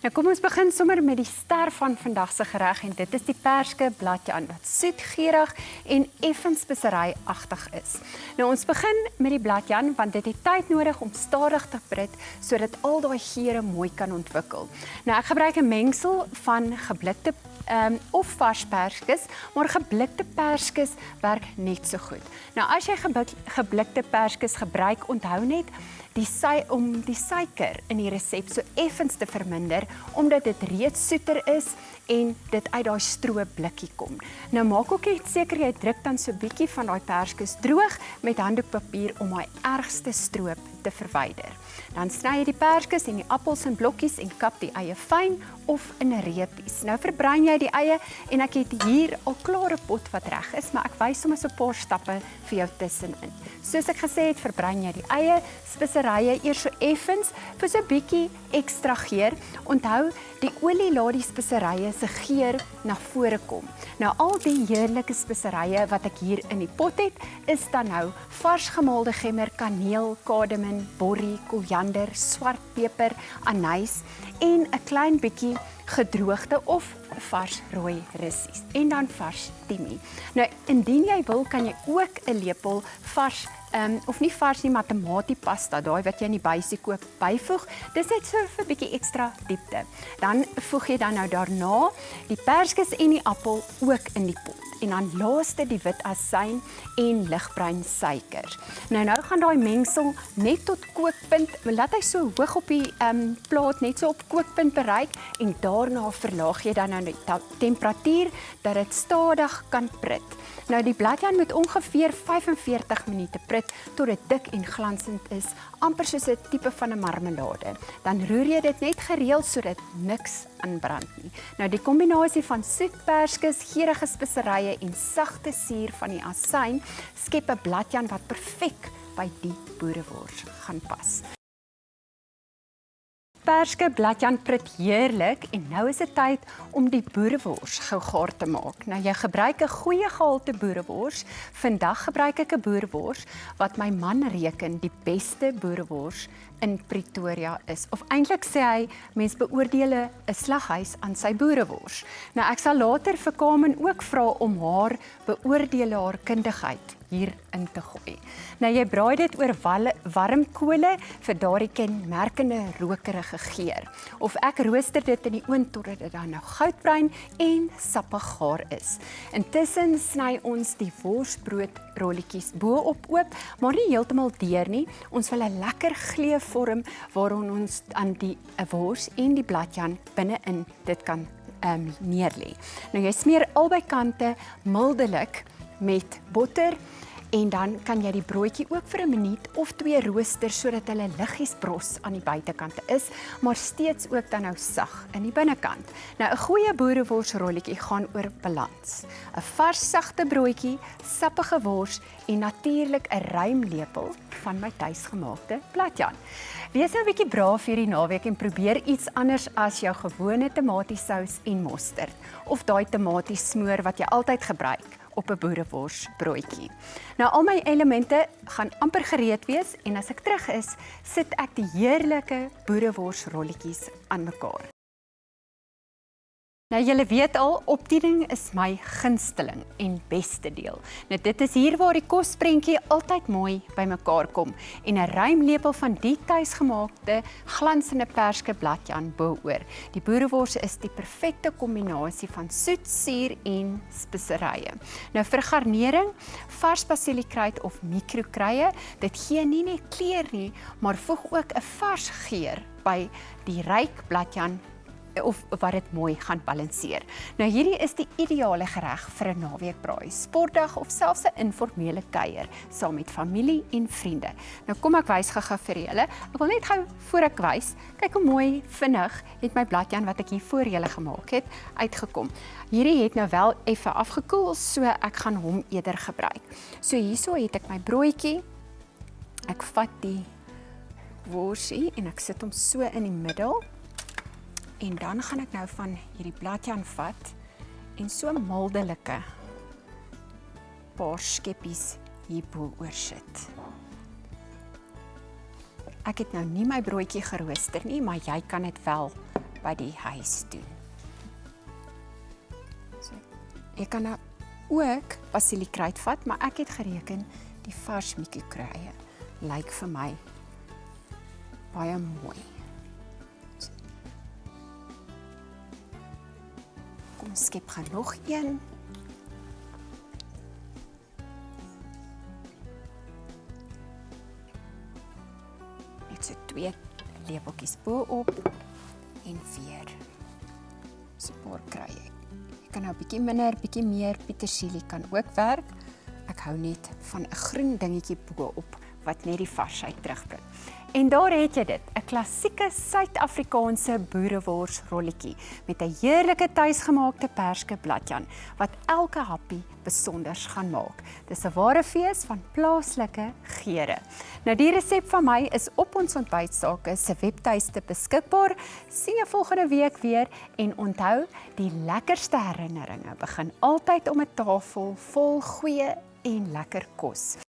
Nou kom ons begin sommer met die ster van vandag se gereg en dit is die perske bladjan wat soet, geurig en effens speseryagtig is. Nou ons begin met die bladjan want dit het tyd nodig om stadig te prit sodat al daai geure mooi kan ontwikkel. Nou ek gebruik 'n mengsel van geblikte of vars perskes, maar geblikte perskes werk net so goed. Nou as jy geblikte perskes gebruik, onthou net om die suiker in die resep so effens te verminder, omdat dit reeds soeter is en dit uit daai stroopblikkie kom. Nou maak ook net seker jy druk dan so 'n bietjie van daai perskes droog met handdoekpapier om daai ergste stroop te verwyder. Dan sny jy die perskes en die appels in blokkies en kap die eie fyn of in reepies. Nou verbruin jy die eie en ek het hier al klare pot wat reg is, maar ek wys sommer so 'n paar stappe vir jou tussenin. Soos ek gesê het, verbruin jy die eie, speserye eers so effens vir so 'n bietjie ekstra geur. Onthou, die olie laat die speserye se geur na vore kom. Nou al die heerlike speserye wat ek hier in die pot het, is dan nou vars gemaalde gemmer, kaneel, kardemom, borrie, koriander, swart peper, anys en 'n klein bietjie gedroogde of vars rooi russies en dan vars timie. Nou indien jy wil, kan jy ook 'n lepel vars of nie vars nie, maar tomatiepasta, daai wat jy in die buisie koop, byvoeg. Dis net so vir 'n bietjie ekstra diepte. Dan voeg jy dan nou daarna die perskes en die appel ook in die pot. En dan laaste die wit asyn en ligbruin suiker. Nou gaan daai mengsel net tot kookpunt, laat hy so hoog op die plaat net so op kookpunt bereik en daarna verlaag jy dan nou die temperatuur dat dit stadig kan prit. Nou die bladjan moet ongeveer 45 minute prit tot dit dik en glansend is, amper soos 'n tipe van 'n marmelade. Dan roer jy dit net gereeld sodat niks aanbrand nie. Nou die kombinasie van soet perskes, geurende speserye en sagte suur van die asyn skep 'n bladjan wat perfek by die boerewors gaan pas. Perske bladjan prit heerlik en nou is dit tyd om die boerewors gou gaar te maak. Nou jy gebruik 'n goeie gehalte boerewors. Vandag gebruik ek 'n boerewors wat my man reken die beste boerewors in Pretoria is. Of eintlik sê hy, mens beoordeel 'n slaghuis aan sy boerewors. Nou ek sal later vir Carmen ook vra om haar beoordelaarkundigheid hier in te gooi. Nou jy braai dit oor warm kole vir daardie kenmerkende rokerige geur. Of ek rooster dit in die oond totdat dit dan nou goudbruin en sappig gaar is. Intussen sny ons die worsbroodrolletjies bo-op oop, maar nie heeltemal deur nie. Ons wil 'n lekker gleevorm waarin ons aan die wors en die bladjan binne-in dit kan neerlê. Nou jy smeer albei kante mildelik met botter en dan kan jy die broodjie ook vir 'n minuut of 2 rooster sodat hulle liggies bros aan die buitekante is, maar steeds ook dan nou sag in die binnekant. Nou 'n goeie boereworsrolletjie gaan oor balans. 'n Vars sagte broodjie, sappige wors en natuurlik 'n ruim lepel van my tuisgemaakte bladjan. Wees nou 'n bietjie braaf hierdie naweek en probeer iets anders as jou gewone tomatiesous en mosterd of daai tomatiesmoor wat jy altyd gebruik op 'n boereworsbroodjie. Nou al my elemente gaan amper gereed wees en as ek terug is, sit ek die heerlike boereworsrolletjies aan mekaar. Nou julle weet al, opdiening is my gunsteling en beste deel. Nou dit is hier waar die kosprentjie altyd mooi bymekaar kom en 'n ruim lepel van die tuisgemaakte glansende perske bladjan bo-oor. Die boerewors is die perfekte kombinasie van soet, suur en speserye. Nou vir garnering, vars basiliekruid of mikrokruie, dit gee nie net kleur nie, maar voeg ook 'n vars geur by die ryk bladjan of wat dit mooi gaan balanseer. Nou hierdie is die ideale gereg vir 'n naweekbraai, sportdag of selfs 'n informele kuier saam met familie en vriende. Nou kom ek wys gou vir julle. Ek wil net gou voor ek wys, kyk hoe mooi vinnig het my bladjan wat ek hier voor julle gemaak het uitgekom. Hierdie het nou wel effe afgekoel, so ek gaan hom eerder gebruik. So hierso het ek my broodjie. Ek vat die worsie en ek sit hom so in die middel. En dan gaan ek nou van hierdie bladjan vat en so mildelike paar skeppies hierbo oor sit. Ek het nou nie my broodjie gerooster nie, maar jy kan dit wel by die huis doen. So, jy kan nou ook basiliekruid vat, maar ek het gereken die vars miekokruie lyk vir my baie mooi. So. Kom ons skep gaan nog een. Net so 2 lepeltjies bo-op en weer so 'n paar kruie. Jy kan nou bietjie minder, bietjie meer, petersilie kan ook werk. Ek hou net van 'n groen dingetjie bo-op wat net die varsheid terugbring. En daar het jy dit, 'n klassieke Suid-Afrikaanse boerewors rolletjie met 'n heerlike tuisgemaakte perske bladjan wat elke happie besonders gaan maak. Dis 'n ware fees van plaaslike geure. Nou die resep van my is op ons ontbytsake se webtuiste beskikbaar. Sien jou volgende week weer en onthou, die lekkerste herinneringe begin altyd om 'n tafel vol goeie en lekker kos.